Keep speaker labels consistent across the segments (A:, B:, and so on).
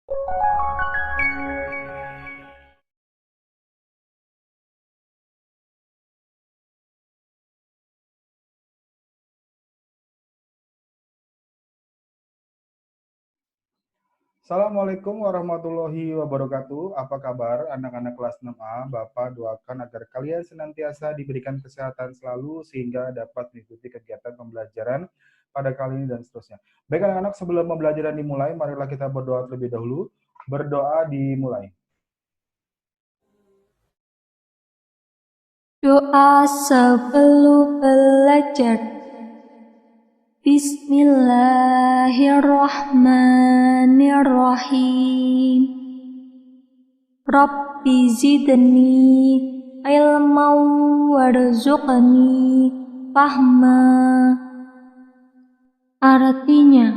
A: Assalamualaikum warahmatullahi wabarakatuh. Apa kabar anak-anak kelas 6A? Bapak doakan agar kalian senantiasa diberikan kesehatan selalu sehingga dapat mengikuti kegiatan pembelajaran pada kali ini dan seterusnya. Baik anak-anak, sebelum pembelajaran dimulai, marilah kita berdoa terlebih dahulu. Berdoa dimulai.
B: Doa sebelum belajar. Bismillahirrahmanirrahim. Rabbi zidni ilman warzuqni fahma. Artinya,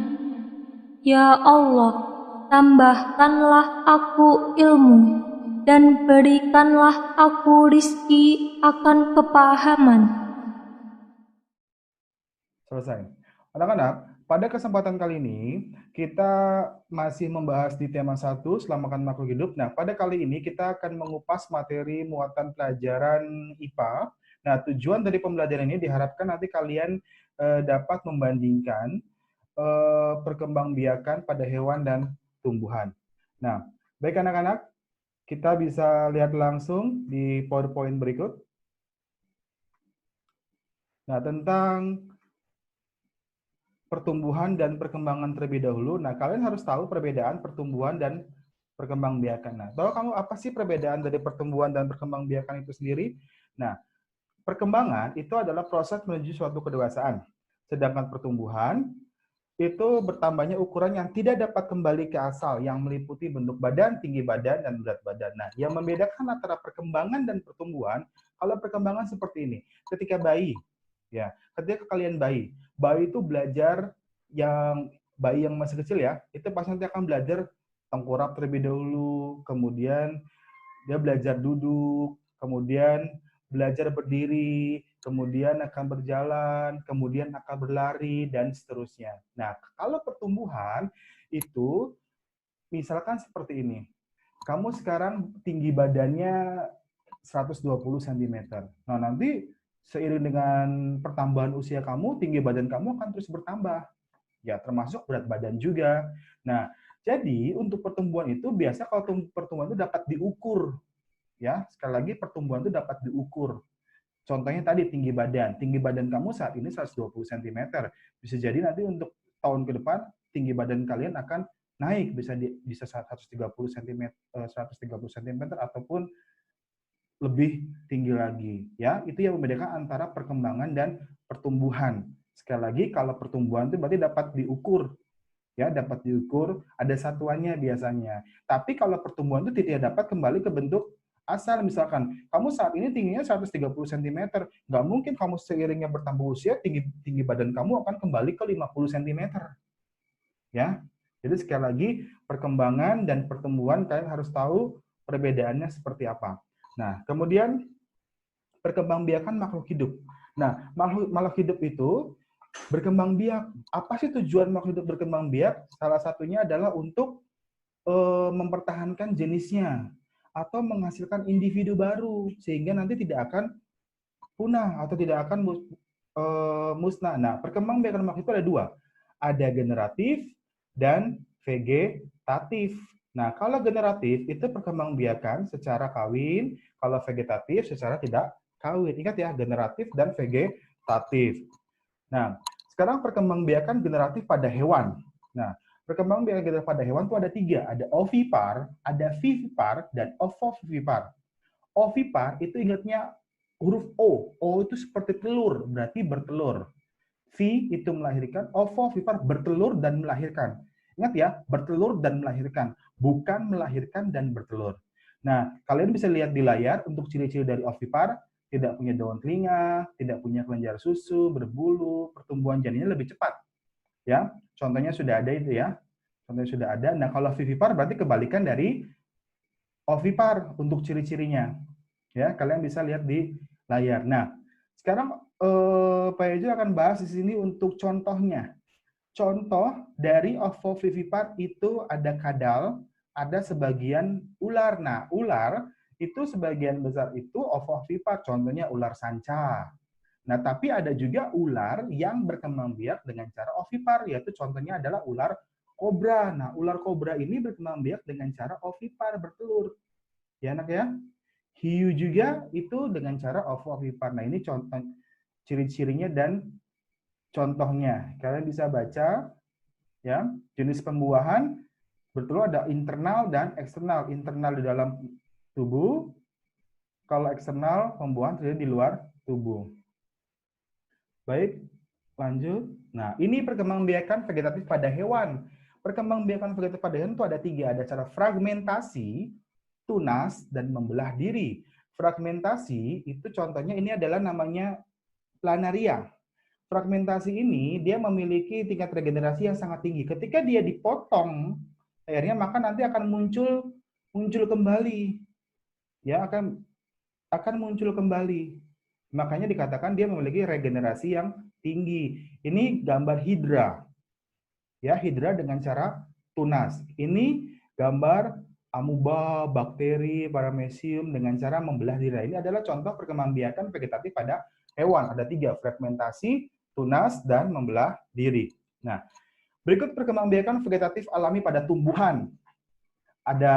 B: ya Allah, tambahkanlah aku ilmu dan berikanlah aku rizki akan kepahaman.
A: Selesai. Anak-anak, pada kesempatan kali ini kita masih membahas di tema 1, selamatkan makhluk hidup. Nah, pada kali ini kita akan mengupas materi muatan pelajaran IPA. Nah, tujuan dari pembelajaran ini diharapkan nanti kalian dapat membandingkan perkembangbiakan pada hewan dan tumbuhan. Nah, baik anak-anak, kita bisa lihat langsung di PowerPoint berikut. Nah, tentang pertumbuhan dan perkembangan terlebih dahulu. Nah, kalian harus tahu perbedaan pertumbuhan dan perkembangbiakan. Nah, tahu kamu apa sih perbedaan dari pertumbuhan dan perkembangbiakan itu sendiri? Nah, perkembangan itu adalah proses menuju suatu kedewasaan. Sedangkan pertumbuhan itu bertambahnya ukuran yang tidak dapat kembali ke asal, yang meliputi bentuk badan, tinggi badan, dan berat badan. Nah, yang membedakan antara perkembangan dan pertumbuhan, kalau perkembangan seperti ini, ketika bayi, ya, ketika kalian bayi itu belajar bayi yang masih kecil ya, itu pasti nanti akan belajar tengkurap terlebih dahulu, kemudian dia belajar duduk, kemudian belajar berdiri, kemudian akan berjalan, kemudian akan berlari, dan seterusnya. Nah, kalau pertumbuhan itu misalkan seperti ini. Kamu sekarang tinggi badannya 120 cm. Nah, nanti seiring dengan pertambahan usia kamu, tinggi badan kamu akan terus bertambah. Ya, termasuk berat badan juga. Nah, jadi untuk pertumbuhan itu biasa kalau pertumbuhan itu dapat diukur. Ya, sekali lagi pertumbuhan itu dapat diukur. Contohnya tadi tinggi badan. Tinggi badan kamu saat ini 120 cm. Bisa jadi nanti untuk tahun ke depan tinggi badan kalian akan naik bisa 130 cm 130 cm ataupun lebih tinggi lagi, ya. Itu yang membedakan antara perkembangan dan pertumbuhan. Sekali lagi, kalau pertumbuhan itu berarti dapat diukur, ya, dapat diukur, ada satuannya biasanya. Tapi kalau pertumbuhan itu tidak dapat kembali ke bentuk asal. Misalkan kamu saat ini tingginya 130 cm, nggak mungkin kamu seiringnya bertambah usia tinggi badan kamu akan kembali ke 50 cm, ya. Jadi sekali lagi, perkembangan dan pertumbuhan kalian harus tahu perbedaannya seperti apa. Nah, kemudian perkembangbiakan makhluk hidup. Nah, makhluk hidup itu berkembang biak. Apa sih tujuan makhluk hidup berkembang biak? Salah satunya adalah untuk mempertahankan jenisnya atau menghasilkan individu baru sehingga nanti tidak akan punah atau tidak akan musnah. Nah, perkembangbiakan makhluk itu ada dua. Ada generatif dan vegetatif. Nah, kalau generatif itu perkembangbiakan secara kawin, kalau vegetatif secara tidak kawin. Ingat ya, generatif dan vegetatif. Nah, sekarang perkembangbiakan generatif pada hewan. Nah, perkembangbiakan generatif pada hewan itu ada tiga. Ada ovipar, ada vivipar, dan ovovivipar. Ovipar itu ingatnya huruf O. O itu seperti telur, berarti bertelur. V itu melahirkan, ovovivipar bertelur dan melahirkan. Ingat ya, bertelur dan melahirkan, bukan melahirkan dan bertelur. Nah, kalian bisa lihat di layar untuk ciri-ciri dari ovipar, tidak punya daun telinga, tidak punya kelenjar susu, berbulu, pertumbuhan janinnya lebih cepat. Ya, contohnya sudah ada itu ya. Contohnya sudah ada. Nah, kalau vivipar berarti kebalikan dari ovipar untuk ciri-cirinya. Ya, kalian bisa lihat di layar. Nah, sekarang Pak Ejo akan bahas di sini untuk contohnya. Contoh dari ovovivipar itu ada kadal, ada sebagian ular. Nah, ular itu sebagian besar itu ovovivipar, contohnya ular sanca. Nah, tapi ada juga ular yang berkembang biak dengan cara ovipar, yaitu contohnya adalah ular kobra. Nah, ular kobra ini berkembang biak dengan cara ovipar, bertelur. Ya, anak ya. Hiu juga itu dengan cara ovovivipar. Nah, ini contoh ciri-cirinya dan contohnya. Kalian bisa baca ya, jenis pembuahan bertelur ada internal dan eksternal. Internal di dalam tubuh, kalau eksternal pembuahan terjadi di luar tubuh. Baik, lanjut. Nah, ini perkembangbiakan vegetatif pada hewan. Perkembangbiakan vegetatif pada hewan itu ada 3. Ada cara fragmentasi, tunas, dan membelah diri. Fragmentasi itu contohnya ini adalah namanya planaria. Fragmentasi ini dia memiliki tingkat regenerasi yang sangat tinggi. Ketika dia dipotong akhirnya maka nanti akan muncul kembali. Ya, akan muncul kembali. Makanya dikatakan dia memiliki regenerasi yang tinggi. Ini gambar hidra. Ya, hidra dengan cara tunas. Ini gambar amuba, bakteri, paramecium dengan cara membelah diri. Ini adalah contoh perkembangbiakan vegetatif pada hewan. Ada 3, fragmentasi, tunas, dan membelah diri. Nah, berikut perkembangbiakan vegetatif alami pada tumbuhan. Ada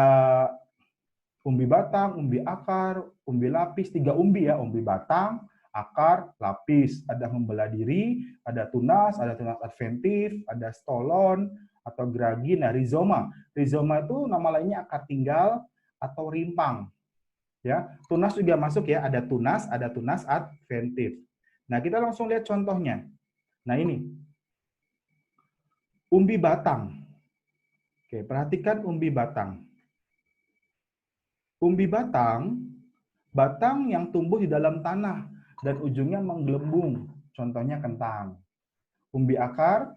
A: umbi batang, umbi akar, umbi lapis, 3 umbi ya, umbi batang, akar, lapis. Ada membelah diri, ada tunas adventif, ada stolon atau geragi, nah rizoma. Rizoma itu nama lainnya akar tinggal atau rimpang. Ya, tunas juga masuk ya, ada tunas adventif. Nah, kita langsung lihat contohnya. Nah, ini. Umbi batang. Oke, perhatikan umbi batang. Umbi batang yang tumbuh di dalam tanah dan ujungnya menggelembung, contohnya kentang. Umbi akar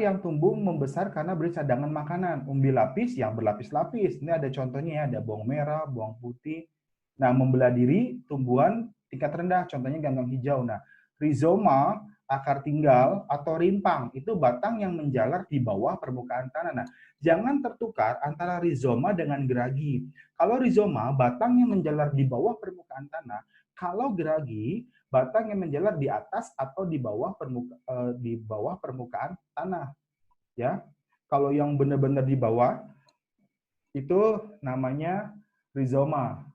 A: yang tumbuh membesar karena beri cadangan makanan. Umbi lapis yang berlapis-lapis, ini ada contohnya ya, ada bawang merah, bawang putih. Nah, membelah diri tumbuhan tingkat rendah, contohnya ganggang hijau. Nah, rizoma, akar tinggal atau rimpang, itu batang yang menjalar di bawah permukaan tanah. Nah, jangan tertukar antara rizoma dengan geragi. Kalau rizoma, batang yang menjalar di bawah permukaan tanah. Kalau geragi, batang yang menjalar di atas atau di bawah permukaan tanah. Ya, kalau yang benar-benar di bawah itu namanya rizoma.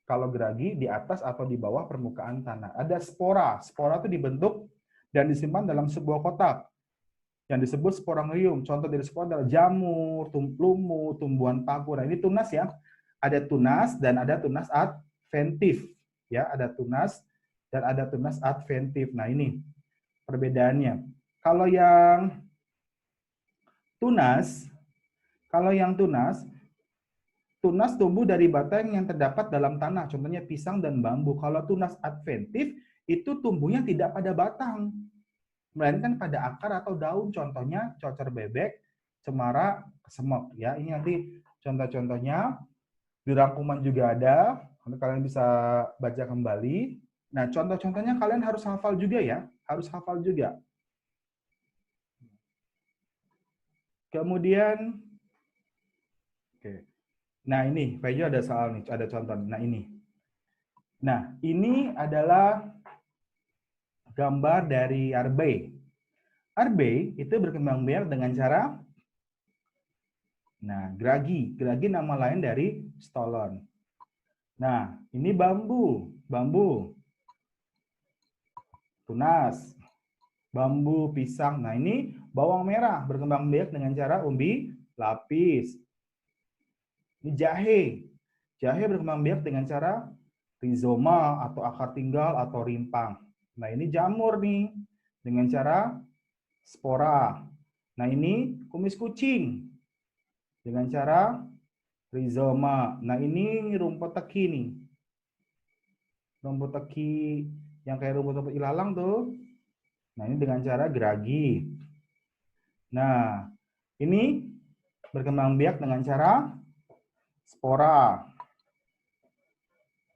A: Kalau geragi di atas atau di bawah permukaan tanah. Ada spora. Spora itu dibentuk dan disimpan dalam sebuah kotak yang disebut sporangrium. Contoh dari spora adalah jamur, lumut, tumbuhan paku. Nah, ini tunas ya. Ada tunas dan ada tunas adventif. Ya, ada tunas dan ada tunas adventif. Nah, ini perbedaannya. Kalau yang tunas tumbuh dari batang yang terdapat dalam tanah, contohnya pisang dan bambu. Kalau tunas adventif itu tumbuhnya tidak pada batang, melainkan pada akar atau daun, contohnya cocor bebek, cemara, kesemek. Ya, ini nanti contoh-contohnya di rangkuman juga ada, kalian bisa baca kembali. Nah, contoh-contohnya kalian harus hafal juga ya, harus hafal juga. Kemudian, oke. Nah, ini, Pejo ada soal nih, ada contoh. Nah, ini. Nah, ini adalah gambar dari arbei. Arbei itu berkembang biak dengan cara, nah, geragi. Geragi nama lain dari stolon. Nah, ini bambu. Bambu. Tunas. Bambu, pisang. Nah, ini bawang merah berkembang biak dengan cara umbi lapis. Ini jahe. Jahe berkembang biak dengan cara rizoma atau akar tinggal atau rimpang. Nah, ini jamur nih dengan cara spora. Nah, ini kumis kucing dengan cara rizoma. Nah, ini rumput teki nih. Rumput teki yang kayak rumput-rumput ilalang tuh. Nah, ini dengan cara geragi. Nah, ini berkembang biak dengan cara spora.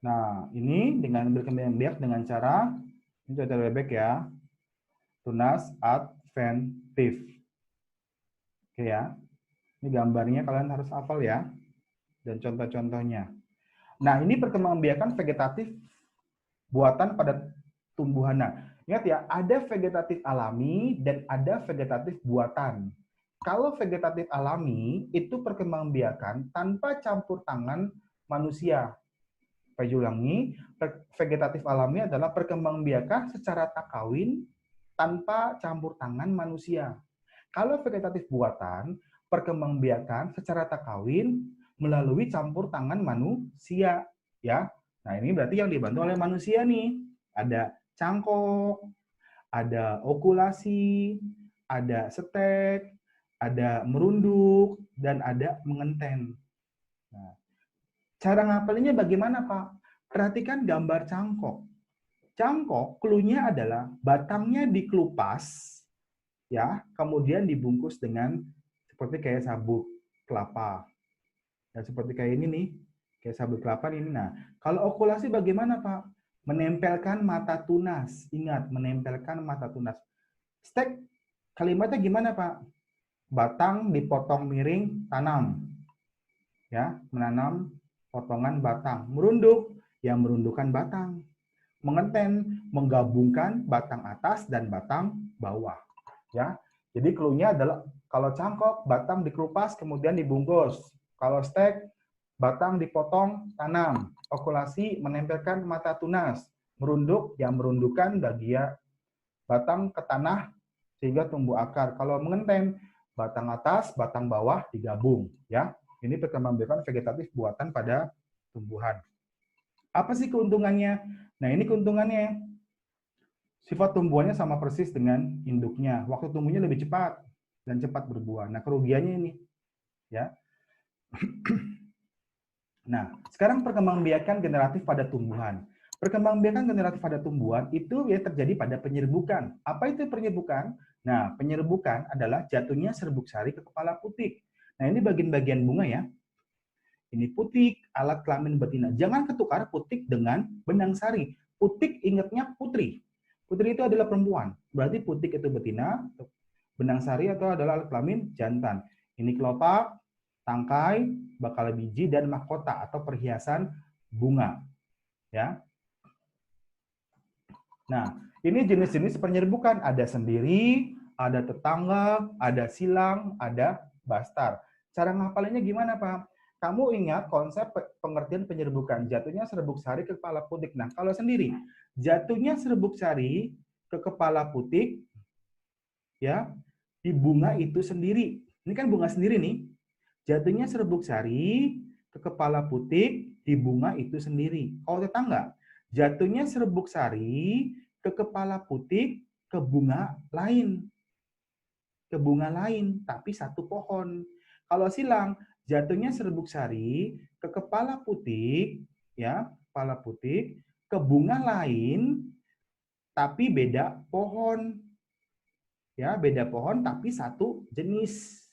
A: Nah, ini dengan berkembang biak dengan cara, ini cocor bebek ya, tunas adventif. Oke ya. Ini gambarnya kalian harus hafal ya. Dan contoh-contohnya. Nah, ini perkembangbiakan vegetatif buatan pada tumbuhan. Nah, ingat ya, ada vegetatif alami dan ada vegetatif buatan. Kalau vegetatif alami itu perkembangbiakan tanpa campur tangan manusia. Saya ulangi, vegetatif alami adalah perkembangbiakan secara tak kawin tanpa campur tangan manusia. Kalau vegetatif buatan, perkembangbiakan secara tak kawin melalui campur tangan manusia, ya. Nah, ini berarti yang dibantu oleh manusia nih. Ada cangkok, ada okulasi, ada stek, ada merunduk, dan ada mengenten. Nah, cara ngapalinnya bagaimana, Pak? Perhatikan gambar cangkok. Cangkok, clue-nya adalah batangnya dikelupas, ya, kemudian dibungkus dengan seperti kayak sabut kelapa. Ya, seperti kayak ini nih, kayak sabut kelapa ini. Nah, kalau okulasi bagaimana, Pak? Menempelkan mata tunas. Ingat, menempelkan mata tunas. Stek, kalimatnya gimana, Pak? Batang dipotong miring, tanam. Ya, menanam potongan batang. Merunduk, yang merundukkan batang. Mengenten, menggabungkan batang atas dan batang bawah. Ya, jadi clue-nya adalah kalau cangkok, batang dikelupas kemudian dibungkus. Kalau stek, batang dipotong, tanam. Okulasi, menempelkan mata tunas. Merunduk, yang merundukkan bagian batang ke tanah sehingga tumbuh akar. Kalau mengenten, batang atas, batang bawah digabung. Ya, ini perkembangbiakan vegetatif buatan pada tumbuhan. Apa sih keuntungannya? Nah, ini keuntungannya. Sifat tumbuhannya sama persis dengan induknya. Waktu tumbuhnya lebih cepat dan cepat berbuah. Nah, kerugiannya ini, ya. Nah, sekarang perkembangbiakan generatif pada tumbuhan. Perkembangbiakan generatif pada tumbuhan itu ya terjadi pada penyerbukan. Apa itu penyerbukan? Nah, penyerbukan adalah jatuhnya serbuk sari ke kepala putik. Nah, ini bagian-bagian bunga ya. Ini putik, alat kelamin betina. Jangan ketukar putik dengan benang sari. Putik ingatnya putri. Putri itu adalah perempuan. Berarti putik itu betina, benang sari atau adalah alat kelamin jantan. Ini kelopak, tangkai, bakal biji, dan mahkota atau perhiasan bunga. Ya. Nah, ini jenis-jenis penyerbukan. Ada sendiri, ada tetangga, ada silang, ada bastar. Cara ngapalinnya gimana, Pak? Kamu ingat konsep pengertian penyerbukan. Jatuhnya serbuk sari ke kepala putik. Nah, kalau sendiri, jatuhnya serbuk sari ke kepala putik, ya, di bunga itu sendiri. Ini kan bunga sendiri nih. Jatuhnya serbuk sari ke kepala putik di bunga itu sendiri. Kalau tetangga, jatuhnya serbuk sari ke kepala putik ke bunga lain. Ke bunga lain, tapi satu pohon. Kalau silang, jatuhnya serbuk sari ke kepala putik, ya, kepala putik ke bunga lain, tapi beda pohon. Ya, beda pohon tapi satu jenis.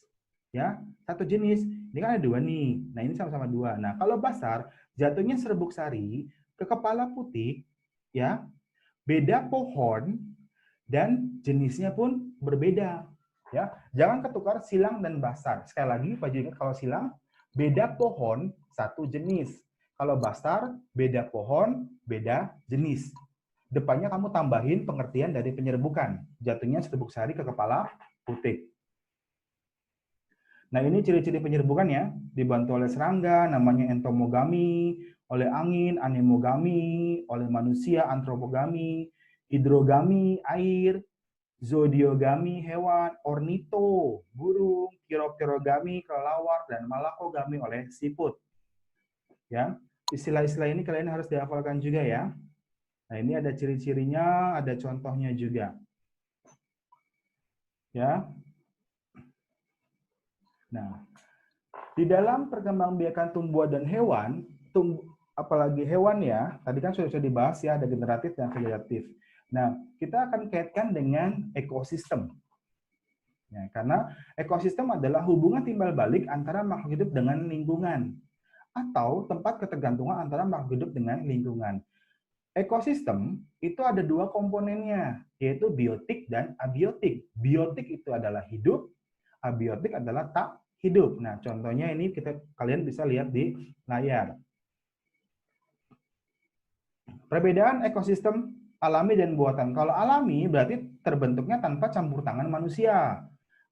A: Ya, satu jenis. Ini kan ada dua nih. Nah, ini sama-sama dua. Nah, kalau basar, jatuhnya serbuk sari ke kepala putik, ya, beda pohon dan jenisnya pun berbeda. Ya, jangan ketukar silang dan basar. Sekali lagi, Pak Ju ingat kalau silang beda pohon satu jenis. Kalau basar beda pohon beda jenis. Depannya kamu tambahin pengertian dari penyerbukan. Jatuhnya serbuk sari ke kepala putik. Nah, ini ciri-ciri penyerbukan ya. Dibantu oleh serangga, namanya entomogami, oleh angin, anemogami, oleh manusia, antropogami, hidrogami, air, zodiogami, hewan, ornito, burung, kiropterogami, kelelawar, dan malakogami oleh siput. Ya, istilah-istilah ini kalian harus dihafalkan juga ya. Nah, ini ada ciri-cirinya, ada contohnya juga. Ya. Nah, di dalam perkembangbiakan tumbuhan dan hewan, apalagi hewan ya, tadi kan sudah dibahas ya, ada generatif dan vegetatif. Nah, kita akan kaitkan dengan ekosistem. Ya, karena ekosistem adalah hubungan timbal balik antara makhluk hidup dengan lingkungan, atau tempat ketergantungan antara makhluk hidup dengan lingkungan. Ekosistem itu ada dua komponennya, yaitu biotik dan abiotik. Biotik itu adalah hidup, abiotik adalah tak hidup. Nah, contohnya ini kalian bisa lihat di layar. Perbedaan ekosistem alami dan buatan. Kalau alami berarti terbentuknya tanpa campur tangan manusia.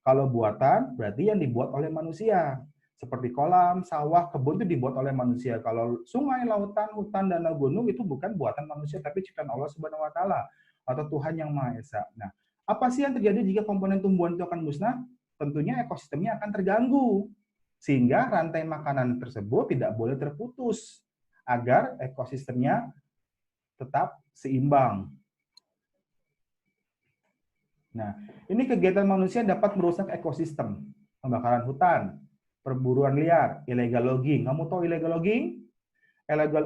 A: Kalau buatan berarti yang dibuat oleh manusia. Seperti kolam, sawah, kebun itu dibuat oleh manusia. Kalau sungai, lautan, hutan, danau, gunung itu bukan buatan manusia tapi ciptaan Allah Subhanahu wa taala atau Tuhan yang Maha Esa. Nah, apa sih yang terjadi jika komponen tumbuhan itu akan musnah? Tentunya ekosistemnya akan terganggu. Sehingga rantai makanan tersebut tidak boleh terputus agar ekosistemnya tetap seimbang. Nah, ini kegiatan manusia dapat merusak ekosistem. Pembakaran hutan, perburuan liar, illegal logging. Kamu tahu illegal logging?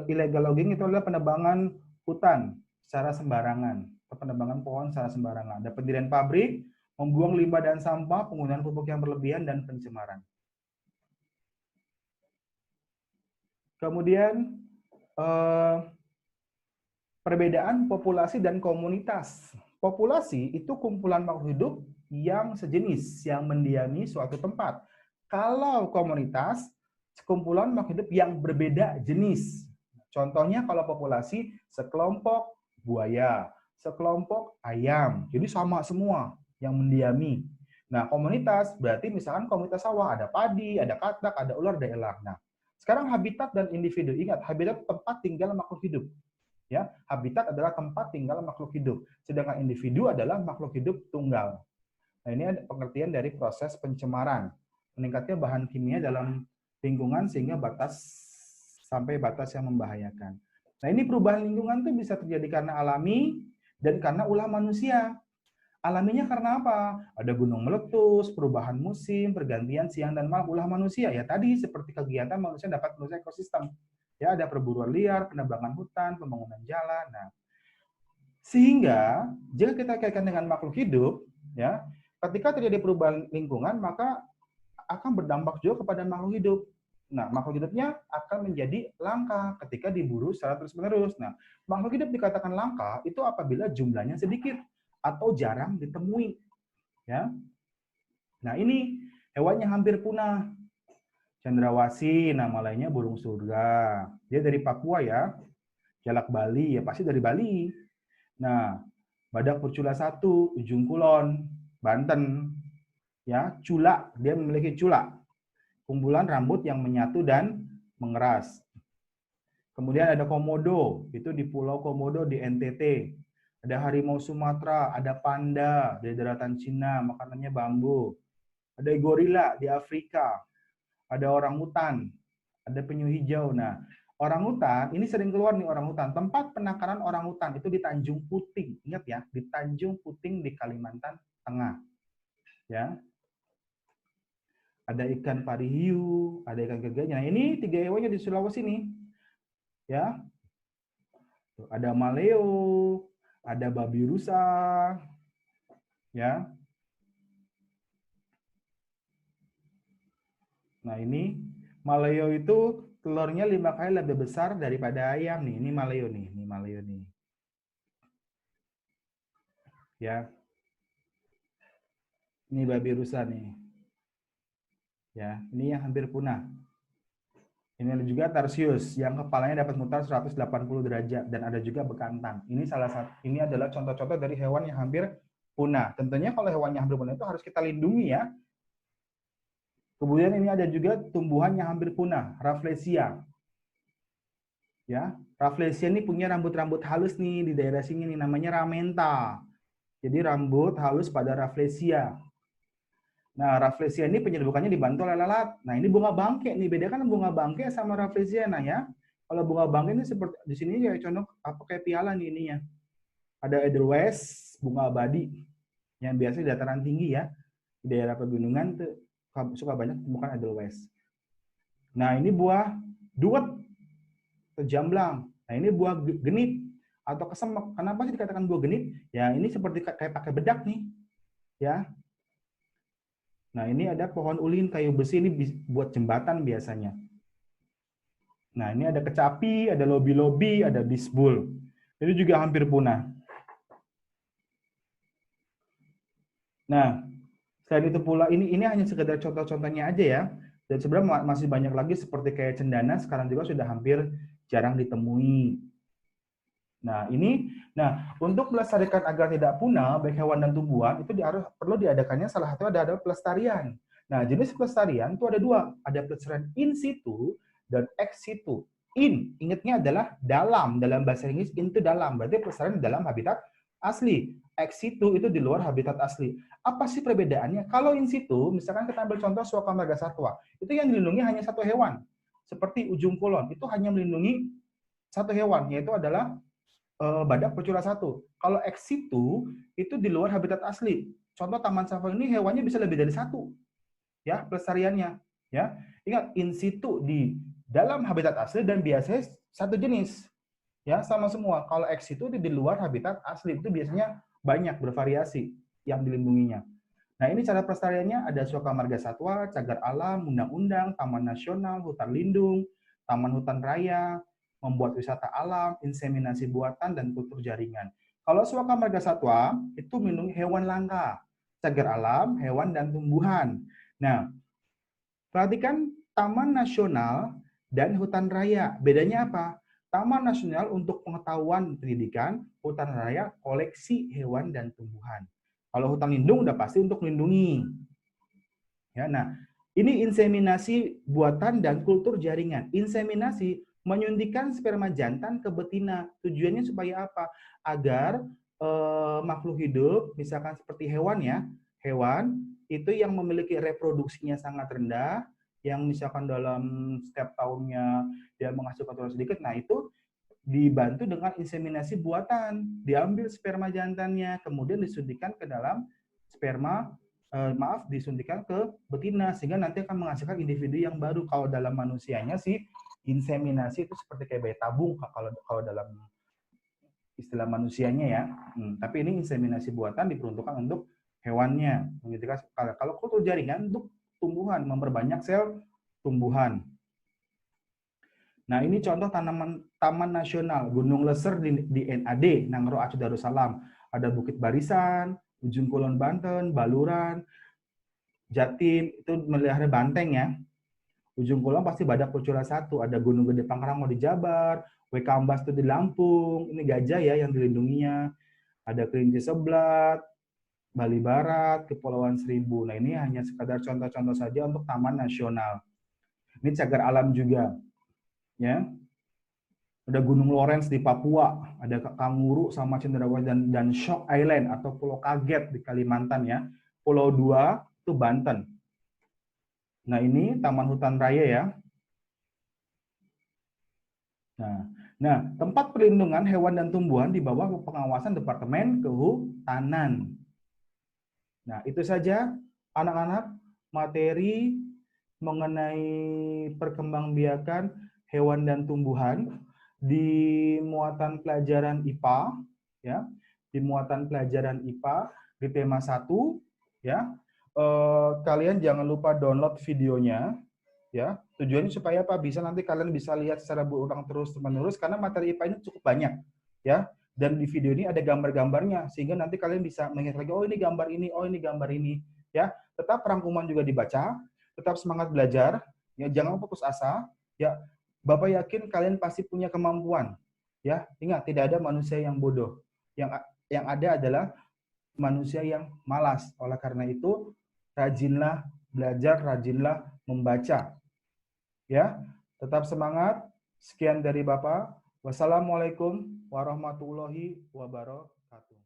A: Illegal logging itu adalah penebangan hutan secara sembarangan, atau penebangan pohon secara sembarangan. Ada pendirian pabrik, membuang limbah dan sampah, penggunaan pupuk yang berlebihan, dan pencemaran. Kemudian, perbedaan populasi dan komunitas. Populasi itu kumpulan makhluk hidup yang sejenis, yang mendiami suatu tempat. Kalau komunitas, sekumpulan makhluk hidup yang berbeda jenis. Contohnya kalau populasi, sekelompok buaya, sekelompok ayam. Jadi sama semua yang mendiami. Nah, komunitas berarti misalkan komunitas sawah, ada padi, ada katak, ada ular, ada elang. Nah, sekarang habitat dan individu. Ingat, habitat tempat tinggal makhluk hidup. Ya, habitat adalah tempat tinggal makhluk hidup, sedangkan individu adalah makhluk hidup tunggal. Nah, ini ada pengertian dari proses pencemaran, meningkatnya bahan kimia dalam lingkungan sehingga sampai batas yang membahayakan. Nah, ini perubahan lingkungan itu bisa terjadi karena alami dan karena ulah manusia. Alaminya karena apa? Ada gunung meletus, perubahan musim, pergantian siang dan malam, ulah manusia. Ya tadi seperti kegiatan manusia dapat merusak ekosistem. Ya, ada perburuan liar, penebangan hutan, pembangunan jalan. Nah, sehingga jika kita kaitkan dengan makhluk hidup, ya, ketika terjadi perubahan lingkungan, maka akan berdampak juga kepada makhluk hidup. Nah, makhluk hidupnya akan menjadi langka ketika diburu secara terus-menerus. Nah, makhluk hidup dikatakan langka itu apabila jumlahnya sedikit atau jarang ditemui. Ya. Nah, ini hewan yang hampir punah. Cendrawasih, nama lainnya burung surga. Dia dari Papua ya. Jalak Bali, ya pasti dari Bali. Nah, badak bercula 1, ujung kulon, Banten. Ya, cula, dia memiliki cula. Kumpulan rambut yang menyatu dan mengeras. Kemudian ada komodo, itu di Pulau Komodo di NTT. Ada harimau Sumatera, ada panda dari daratan Cina, makanannya bambu. Ada gorila di Afrika. Ada orangutan, ada penyu hijau. Nah, orangutan, ini sering keluar nih orangutan. Tempat penangkaran orangutan itu di Tanjung Puting. Ingat ya, di Tanjung Puting di Kalimantan Tengah. Ya. Ada ikan pari hiu, ada ikan gergaji. Nah, ini 3 hewannya di Sulawesi nih. Ya. Ada maleo, ada babi rusa. Ya. Nah, ini maleo itu telurnya 5 kali lebih besar daripada ayam nih. Ini maleo nih, ini maleo nih. Ya. Ini babi rusa nih. Ya, ini yang hampir punah. Ini ada juga tarsius yang kepalanya dapat mutar 180 derajat dan ada juga bekantan. Ini ini adalah contoh-contoh dari hewan yang hampir punah. Tentunya kalau hewan yang hampir punah itu harus kita lindungi ya. Kemudian ini ada juga tumbuhan yang hampir punah, Rafflesia. Ya, Rafflesia ini punya rambut-rambut halus nih di daerah sini nih, namanya ramenta. Jadi rambut halus pada Rafflesia. Nah, Rafflesia ini penyerbukannya dibantu oleh lalat. Nah, ini bunga bangke nih, bedakan bunga bangke sama Rafflesia. Nah ya, kalau bunga bangke ini seperti di sini ya contoh apa kayak piala nih ininya. Ada Edelweiss, bunga abadi yang biasa di dataran tinggi ya. Di daerah pegunungan tuh suka banyak temukan Edelweiss. Nah, ini buah duet atau jamblang. Nah, ini buah genit atau kesemek. Kenapa sih dikatakan buah genit? Ya, ini seperti kayak pakai bedak nih. Ya. Nah, ini ada pohon ulin kayu besi, ini buat jembatan biasanya. Nah, ini ada kecapi, ada lobi-lobi, ada bisbul. Ini juga hampir punah. Nah, Selain itu pula, ini hanya sekedar contoh-contohnya aja ya. Dan sebenarnya masih banyak lagi seperti kayak cendana sekarang juga sudah hampir jarang ditemui. Nah, untuk melestarikan agar tidak punah baik hewan dan tumbuhan itu perlu diadakannya salah satu adalah pelestarian. Nah, jenis pelestarian itu ada dua, ada pelestarian in situ dan ex situ. Ingatnya adalah dalam bahasa Inggris itu dalam, berarti pelestarian di dalam habitat asli. Ex situ itu di luar habitat asli. Apa sih perbedaannya? Kalau in situ, misalkan kita ambil contoh Suaka Marga Satwa, itu yang dilindungi hanya satu hewan. Seperti ujung kulon, itu hanya melindungi satu hewan, yaitu adalah badak bercula satu. Kalau ex situ itu di luar habitat asli. Contoh Taman Safari ini hewannya bisa lebih dari satu, ya pelestariannya. Ya, ingat in situ di dalam habitat asli dan biasanya satu jenis, ya sama semua. Kalau ex situ di luar habitat asli itu biasanya banyak bervariasi yang dilindunginya. Nah ini cara pelestariannya ada Suaka Marga Satwa, Cagar Alam, Undang-Undang, Taman Nasional, Hutan Lindung, Taman Hutan Raya, membuat wisata alam, inseminasi buatan, dan kultur jaringan. Kalau Suaka Marga Satwa itu melindungi hewan langka, cagar alam, hewan, dan tumbuhan. Nah, perhatikan Taman Nasional dan Hutan Raya. Bedanya apa? Taman Nasional untuk pengetahuan pendidikan, hutan raya koleksi hewan dan tumbuhan. Kalau hutan lindung udah pasti untuk melindungi. Ya, nah, ini inseminasi buatan dan kultur jaringan. Inseminasi menyuntikkan sperma jantan ke betina. Tujuannya supaya apa? Agar makhluk hidup, misalkan seperti hewan ya, hewan itu yang memiliki reproduksinya sangat rendah, yang misalkan dalam setiap tahunnya dia menghasilkan telur sedikit, nah itu dibantu dengan inseminasi buatan. Diambil sperma jantannya, kemudian disuntikan ke dalam sperma, disuntikan ke betina, sehingga nanti akan menghasilkan individu yang baru. Kalau dalam manusianya sih, inseminasi itu seperti kayak bayi tabung, kalau dalam istilah manusianya ya. Tapi ini inseminasi buatan diperuntukkan untuk hewannya. Kalau kultur jaringan untuk tumbuhan, memperbanyak sel tumbuhan. Nah, ini contoh Taman Nasional Gunung Leser di NAD, Nangro Aceh Darussalam. Ada Bukit Barisan, Ujung Kulon Banten, Baluran, Jatim, itu melihara banteng ya. Ujung Kulon pasti badak bercula satu. Ada Gunung Gede Pangrango di Jabar, Wekambas itu di Lampung, ini gajah ya yang dilindunginya. Ada Kelinci Seblat, Bali Barat, Kepulauan Seribu. Nah, ini hanya sekadar contoh-contoh saja untuk Taman Nasional. Ini cagar alam juga. Ya, ada Gunung Lawrence di Papua, ada Kanguru sama Cenderawasih dan Shock Island atau Pulau Kaget di Kalimantan ya. Pulau Dua itu Banten. Nah ini Taman Hutan Raya ya. Nah, tempat perlindungan hewan dan tumbuhan di bawah pengawasan Departemen Kehutanan. Nah itu saja anak-anak materi mengenai perkembangbiakan hewan dan tumbuhan di muatan pelajaran IPA ya, di muatan pelajaran IPA di tema 1 ya. Kalian jangan lupa download videonya ya. Tujuannya supaya apa? Bisa nanti kalian bisa lihat secara berulang terus-menerus karena materi IPA ini cukup banyak ya. Dan di video ini ada gambar-gambarnya sehingga nanti kalian bisa melihat lagi, oh ini gambar ini, oh ini gambar ini ya. Tetap rangkuman juga dibaca, tetap semangat belajar ya, jangan putus asa ya. Bapak yakin kalian pasti punya kemampuan ya. Ingat, tidak ada manusia yang bodoh. Yang ada adalah manusia yang malas. Oleh karena itu, rajinlah belajar, rajinlah membaca. Ya, tetap semangat. Sekian dari Bapak. Wassalamualaikum warahmatullahi wabarakatuh.